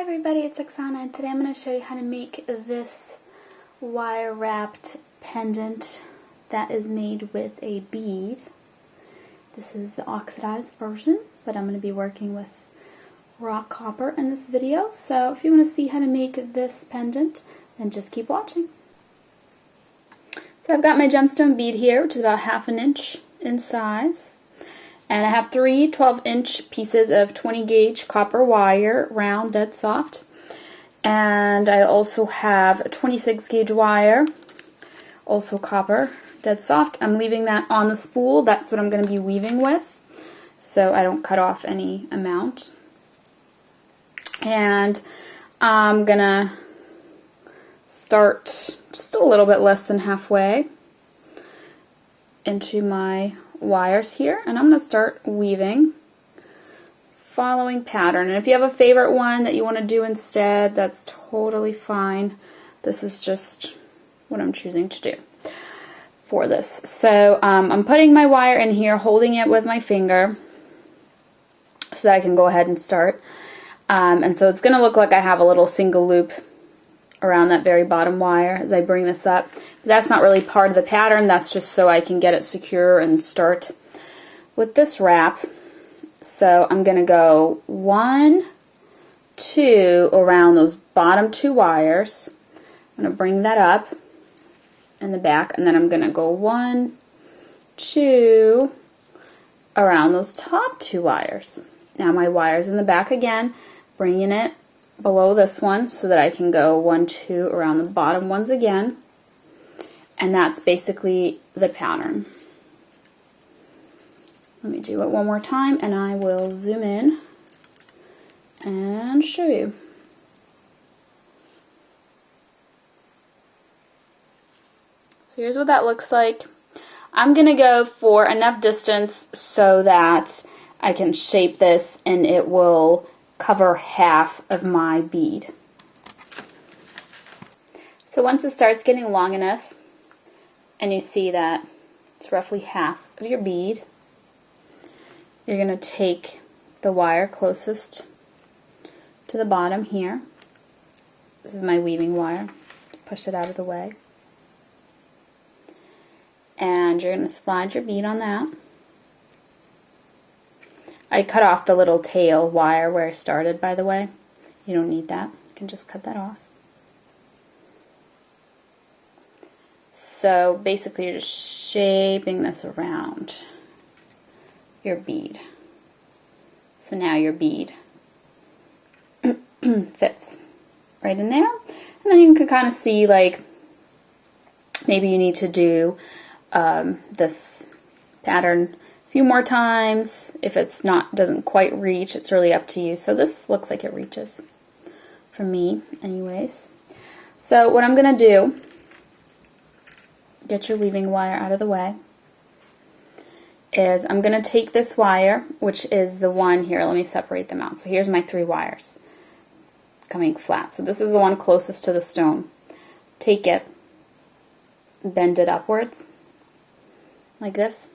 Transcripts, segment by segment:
everybody, it's Oksana, and today I'm going to show you how to make this wire wrapped pendant that is made with a bead. This is the oxidized version, but I'm going to be working with rock copper in this video. So if you want to see how to make this pendant, then just keep watching. So I've got my gemstone bead here, which is about 1/2 inch in size. And I have three 12-inch pieces of 20 gauge copper wire, round, dead soft. And I also have a 26 gauge wire, also copper, dead soft. I'm leaving that on the spool. That's what I'm going to be weaving with, so I don't cut off any amount. And I'm going to start just a little bit less than halfway into my wires here, and I'm going to start weaving following pattern. And if you have a favorite one that you want to do instead, that's totally fine. This is just what I'm choosing to do for this. So I'm putting my wire in here, holding it with my finger so that I can go ahead and start. And so it's going to look like I have a little single loop around that very bottom wire as I bring this up. But that's not really part of the pattern, that's just so I can get it secure and start with this wrap. So I'm going to go 1, 2 around those bottom 2 wires. I'm going to bring that up in the back, and then I'm going to go 1, 2 around those top 2 wires. Now my wire's in the back again, bringing it below this one so that I can go 1, 2 around the bottom ones again, and that's basically the pattern. Let me do it one more time and I will zoom in and show you. So here's what that looks like. I'm gonna go for enough distance so that I can shape this and it will cover half of my bead. So once it starts getting long enough and you see that it's roughly half of your bead, you're going to take the wire closest to the bottom here. This is my weaving wire. Push it out of the way. And you're going to slide your bead on that. I cut off the little tail wire where I started, by the way. You don't need that. You can just cut that off. So basically you're just shaping this around your bead. So now your bead fits right in there. And then you can kind of see, like, maybe you need to do this pattern few more times. If it's not, doesn't quite reach, it's really up to you. So this looks like it reaches for me anyways. So what I'm gonna do, get your weaving wire out of the way, is I'm gonna take this wire, which is the one here, let me separate them out. So here's my 3 wires coming flat. So this is the one closest to the stone. Take it, bend it upwards like this.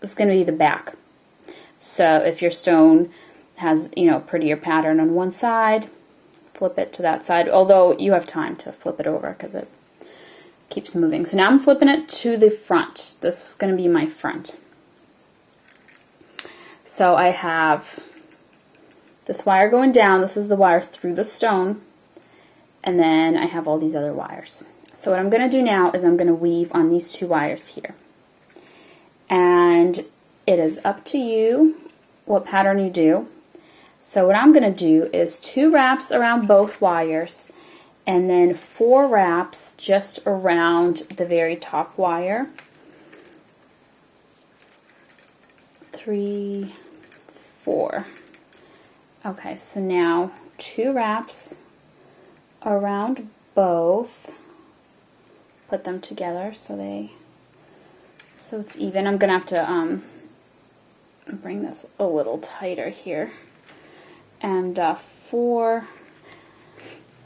It's going to be the back. So if your stone has, you know, prettier pattern on one side, flip it to that side, although you have time to flip it over because it keeps moving. So now I'm flipping it to the front. This is going to be my front. So I have this wire going down. This is the wire through the stone, and then I have all these other wires. So what I'm going to do now is I'm going to weave on these 2 wires here. And it is up to you what pattern you do. So what I'm going to do is 2 wraps around both wires and then 4 wraps just around the very top wire. 3, 4. Okay, so now 2 wraps around both. Put them together so it's even. I'm gonna have to bring this a little tighter here, and 4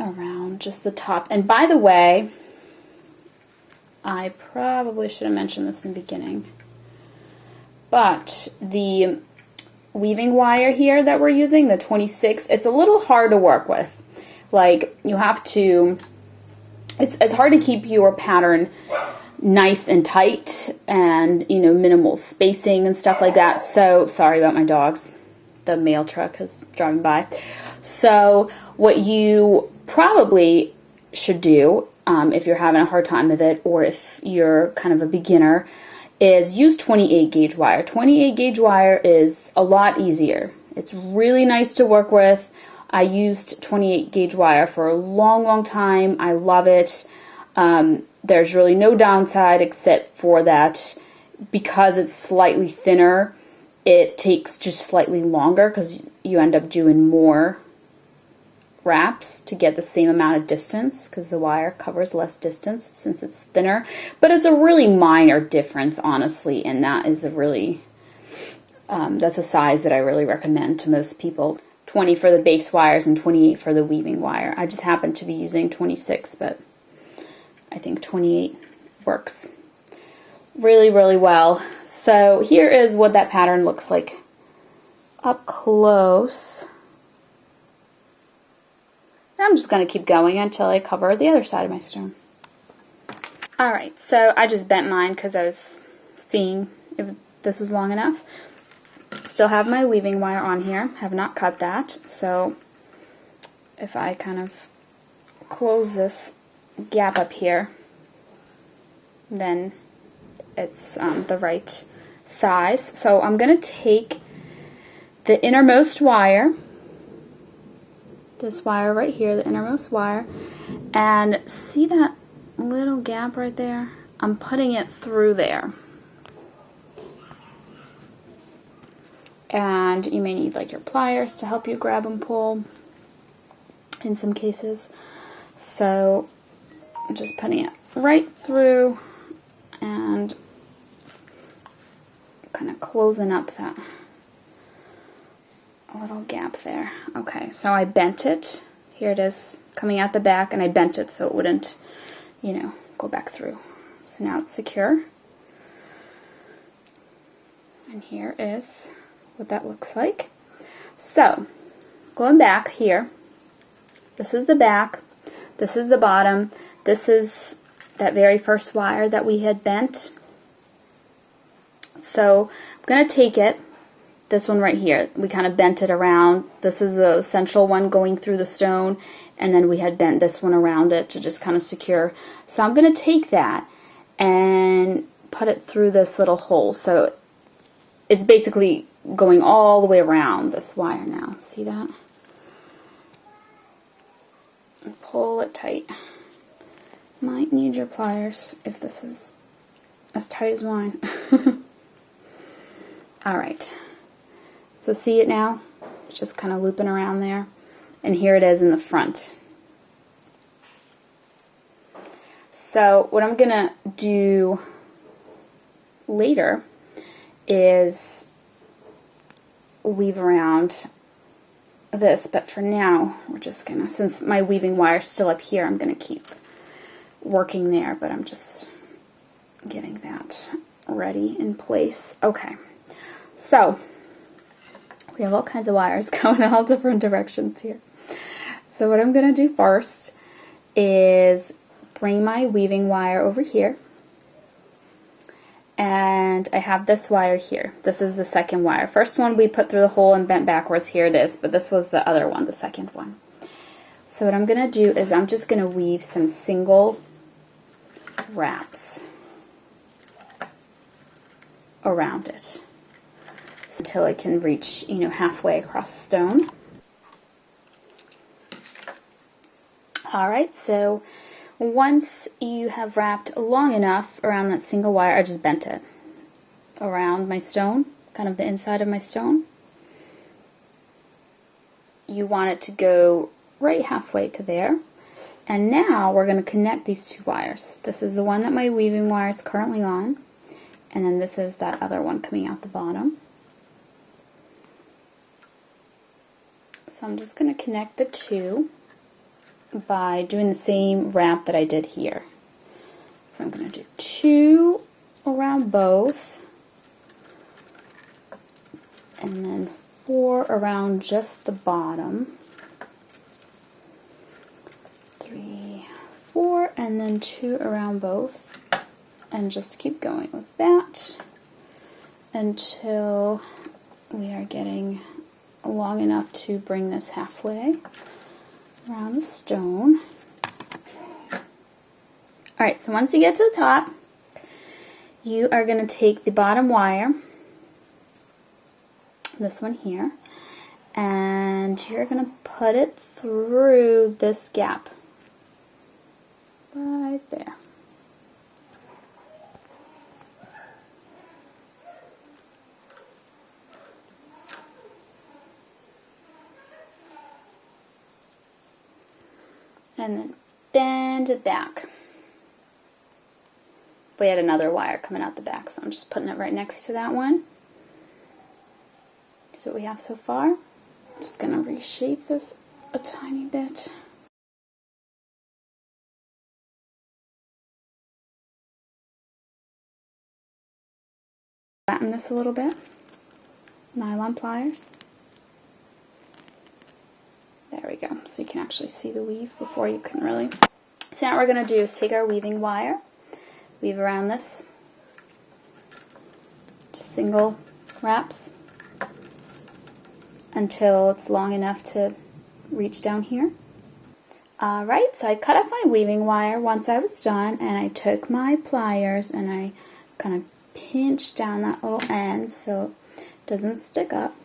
around just the top. And by the way, I probably should have mentioned this in the beginning, but the weaving wire here that we're using, the 26, it's a little hard to work with. Like, you have to, it's hard to keep your pattern nice and tight and, you know, minimal spacing and stuff like that. So, sorry about my dogs. The mail truck is driving by. So, what you probably should do, if you're having a hard time with it, or if you're kind of a beginner, is use 28 gauge wire. 28 gauge wire is a lot easier. It's really nice to work with. I used 28 gauge wire for a long time. I love it. There's really no downside except for that because it's slightly thinner, it takes just slightly longer because you end up doing more wraps to get the same amount of distance because the wire covers less distance since it's thinner. But it's a really minor difference, honestly, and that is a really, that's a size that I really recommend to most people. 20 for the base wires and 28 for the weaving wire. I just happen to be using 26, but I think 28 works really well. So here is what that pattern looks like up close. And I'm just going to keep going until I cover the other side of my stone. Alright, so I just bent mine because I was seeing if this was long enough. Still have my weaving wire on here, have not cut that, so if I kind of close this gap up here, then it's the right size. So I'm going to take the innermost wire, this wire right here, the innermost wire, and see that little gap right there? I'm putting it through there. And you may need like your pliers to help you grab and pull in some cases. So I'm just putting it right through and kind of closing up that little gap there. Okay, so I bent it. Here it is coming out the back, and I bent it so it wouldn't, you know, go back through. So now it's secure. And here is what that looks like. So, going back here, this is the back, this is the bottom, this is that very first wire that we had bent. So, I'm going to take it, this one right here, we kind of bent it around. This is the central one going through the stone, and then we had bent this one around it to just kind of secure. So I'm going to take that and put it through this little hole. So it's basically going all the way around this wire now. See that? And pull it tight. Might need your pliers if this is as tight as mine. Alright. So see it now? It's just kind of looping around there. And here it is in the front. So what I'm going to do later is weave around this, but for now we're just gonna, since my weaving wire is still up here, I'm gonna keep working there, but I'm just getting that ready in place. Okay, so we have all kinds of wires going in all different directions here. So what I'm gonna do first is bring my weaving wire over here. And I have this wire here. This is the second wire. First one we put through the hole and bent backwards. Here it is, but this was the other one, the second one. So what I'm going to do is I'm just going to weave some single wraps around it until I can reach, you know, halfway across the stone. Alright, so once you have wrapped long enough around that single wire, I just bent it around my stone, kind of the inside of my stone. You want it to go right halfway to there. And now we're going to connect these two wires. This is the one that my weaving wire is currently on, and then this is that other one coming out the bottom. So I'm just going to connect the two by doing the same wrap that I did here. So I'm going to do 2 around both, and then 4 around just the bottom. 3, 4, and then 2 around both, and just keep going with that until we are getting long enough to bring this halfway around the stone. Alright, so once you get to the top, you are going to take the bottom wire, this one here, and you're going to put it through this gap right there. And then bend it back. We had another wire coming out the back, so I'm just putting it right next to that one. Here's what we have so far. I'm just going to reshape this a tiny bit. Flatten this a little bit. Nylon pliers. There we go. So you can actually see the weave before you can really. So now what we're going to do is take our weaving wire, weave around this, just single wraps until it's long enough to reach down here. Alright, so I cut off my weaving wire once I was done, and I took my pliers and I kind of pinched down that little end so it doesn't stick up.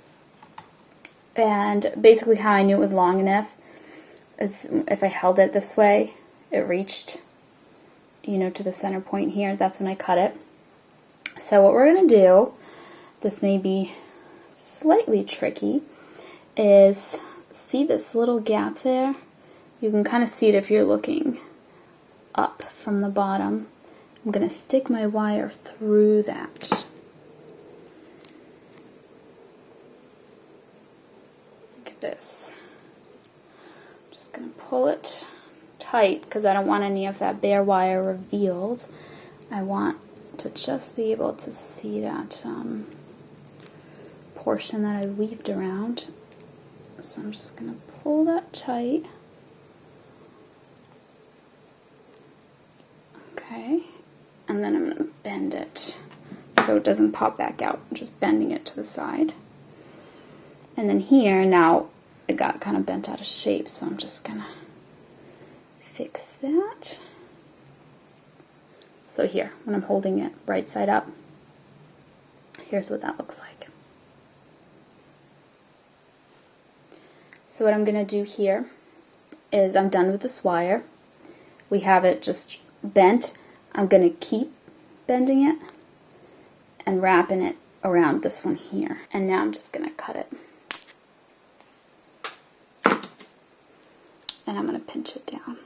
And basically how I knew it was long enough is if I held it this way, it reached, you know, to the center point here. That's when I cut it. So what we're going to do, this may be slightly tricky, is see this little gap there? You can kind of see it if you're looking up from the bottom. I'm going to stick my wire through that. This. I'm just going to pull it tight because I don't want any of that bare wire revealed. I want to just be able to see that portion that I weaved around. So I'm just going to pull that tight. Okay, and then I'm going to bend it so it doesn't pop back out. I'm just bending it to the side. And then here, now it got kind of bent out of shape, so I'm just going to fix that. So here, when I'm holding it right side up, here's what that looks like. So what I'm going to do here is I'm done with this wire. We have it just bent. I'm going to keep bending it and wrapping it around this one here. And now I'm just going to cut it. And I'm going to pinch it down.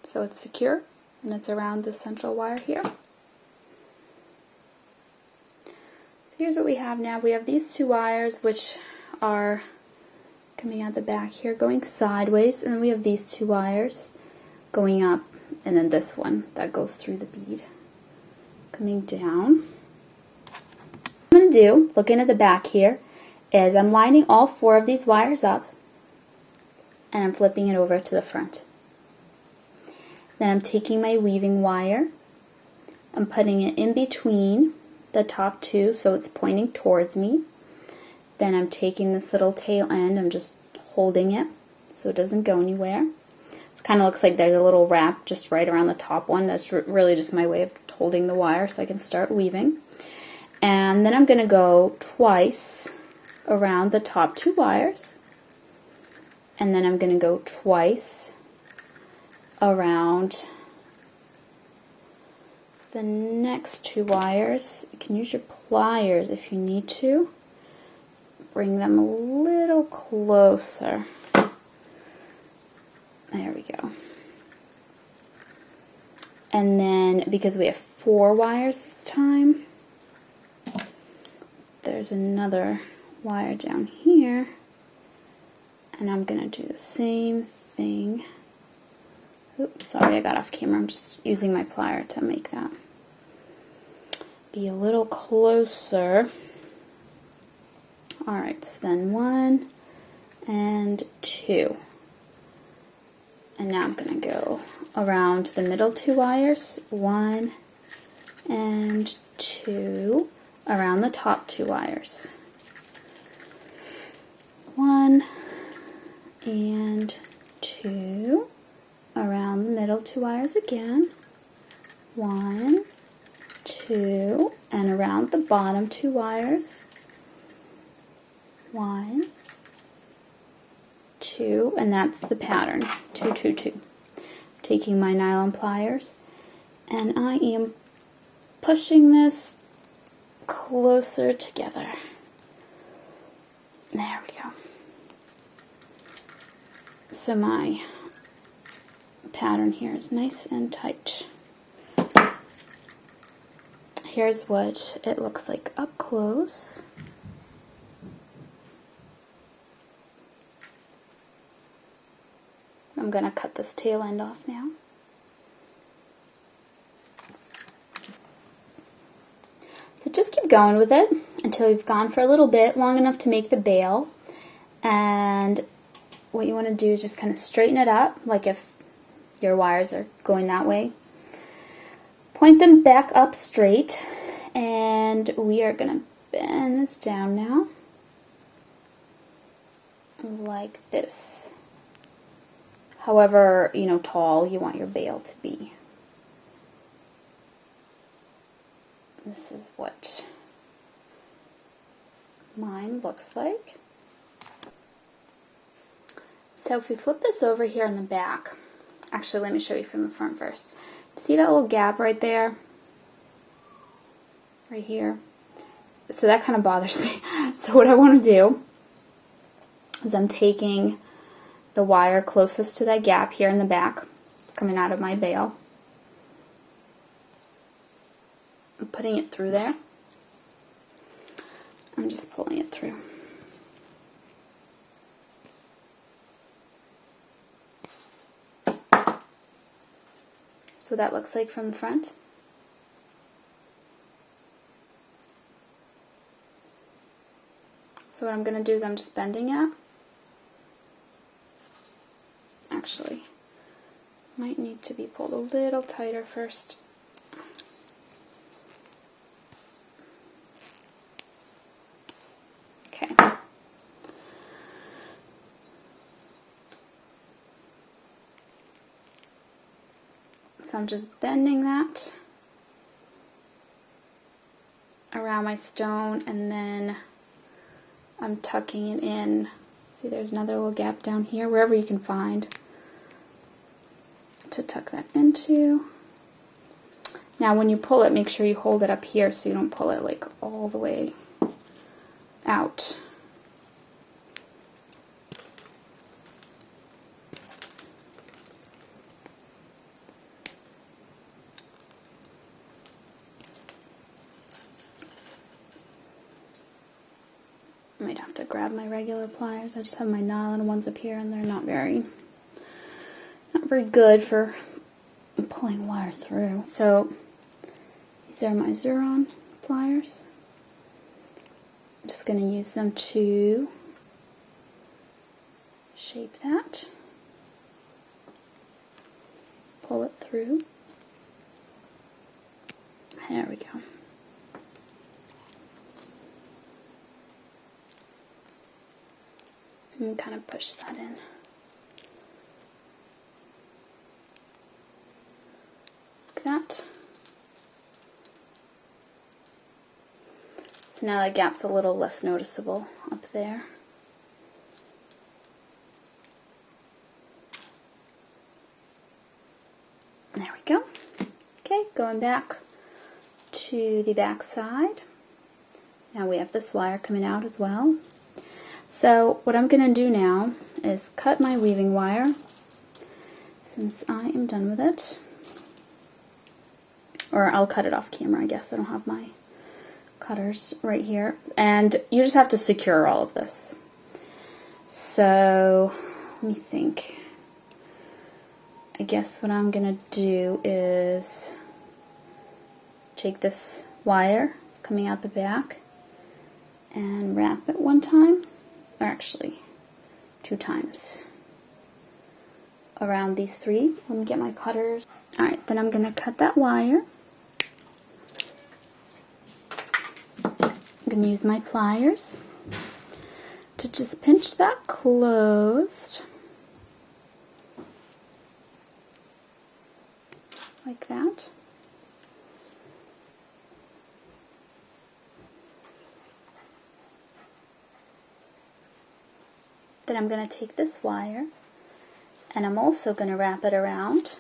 So it's secure and it's around the central wire here. So here's what we have now. We have these two wires which are coming out the back here going sideways, and then we have these two wires going up, and then this one that goes through the bead coming down. What I'm going to do, looking at the back here, is I'm lining all 4 of these wires up and I'm flipping it over to the front. Then I'm taking my weaving wire, I'm putting it in between the top 2 so it's pointing towards me. Then I'm taking this little tail end, I'm just holding it so it doesn't go anywhere. It kind of looks like there's a little wrap just right around the top one. That's really just my way of holding the wire so I can start weaving. And then I'm going to go twice around the top 2 wires, and then I'm going to go twice around the next 2 wires. You can use your pliers if you need to. Bring them a little closer. There we go. And then because we have 4 wires this time, there's another wire down here, and I'm going to do the same thing. Oops, sorry, I got off camera. I'm just using my plier to make that be a little closer Alright, so then 1 and 2. And now I'm going to go around the middle 2 wires, 1 and 2, around the top 2 wires. 1 and 2, around the middle 2 wires again. 1, 2, and around the bottom 2 wires. 1, 2, and that's the pattern, 2, 2, 2. Taking my nylon pliers, and I am pushing this closer together. There we go. So my pattern here is nice and tight. Here's what it looks like up close. I'm going to cut this tail end off now. So just keep going with it until you've gone for a little bit, long enough to make the bail. And what you want to do is just kind of straighten it up, like if your wires are going that way. Point them back up straight, and we are going to bend this down now, like this. However, tall you want your bail to be. This is what mine looks like. So if we flip this over here in the back, actually let me show you from the front first. See that little gap right there? Right here? So that kind of bothers me. So what I want to do is I'm taking the wire closest to that gap here in the back. It's coming out of my bail. I'm putting it through there. I'm just pulling it through. So that looks like from the front. So what I'm going to do is I'm just bending it. Actually, might need to be pulled a little tighter first. Okay. So I'm just bending that around my stone, and then I'm tucking it in. See, there's another little gap down here, wherever you can find to tuck that into. Now when you pull it, make sure you hold it up here so you don't pull it like all the way out. I might have to grab my regular pliers. I just have my nylon ones up here, and they're not very good for pulling wire through. So these are my Xuron pliers. I'm just going to use them to shape that, pull it through. There we go. And kind of push that in. Like that. So now that gap's a little less noticeable up there. There we go. Okay, going back to the back side. Now we have this wire coming out as well. So what I'm going to do now is cut my weaving wire, since I am done with it. Or I'll cut it off camera, I guess. I don't have my cutters right here. And you just have to secure all of this. So let me think. I guess what I'm going to do is take this wire coming out the back, and wrap it one time, or actually 2 times around these 3. Let me get my cutters. Alright, then I'm going to cut that wire. I'm going to use my pliers to just pinch that closed, like that. Then I'm going to take this wire and I'm also going to wrap it around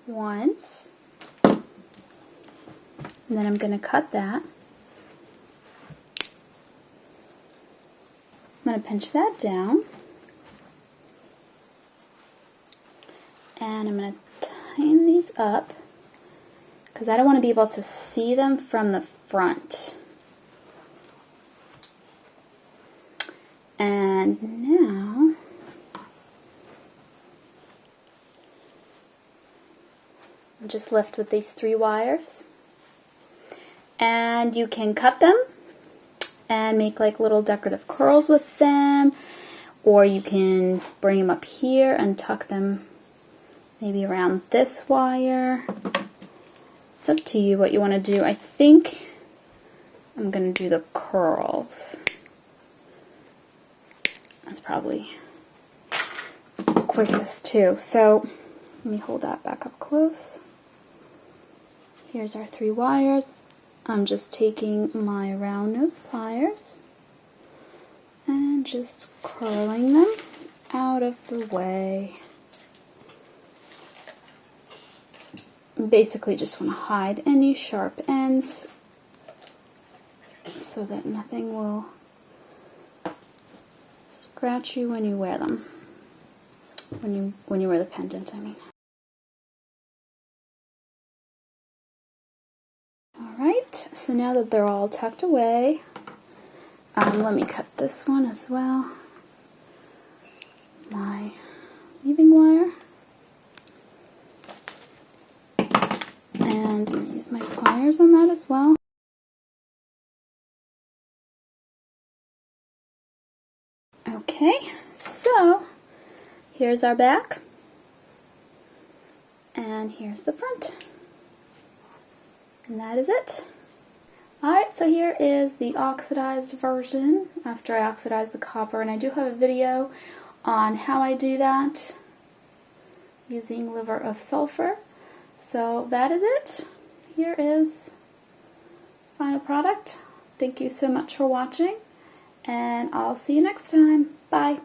once, and then I'm going to cut that. I'm going to pinch that down, and I'm going to tighten these up because I don't want to be able to see them from the front. And now I'll just lift with these 3 wires, and you can cut them and make like little decorative curls with them, or you can bring them up here and tuck them maybe around this wire. It's up to you what you want to do. I think I'm going to do the curls. That's probably quickest too. So let me hold that back up close. Here's our 3 wires. I'm just taking my round nose pliers and just curling them out of the way. Basically just want to hide any sharp ends so that nothing will scratch you when you wear them. When you wear the pendant, I mean. Alright, so now that they're all tucked away, let me cut this one as well. My weaving wire. And I'm going to use my pliers on that as well. Okay, so here's our back, and here's the front, and that is it. Alright, so here is the oxidized version after I oxidize the copper, and I do have a video on how I do that using liver of sulfur. So that is it. Here is final product. Thank you so much for watching, and I'll see you next time. Bye.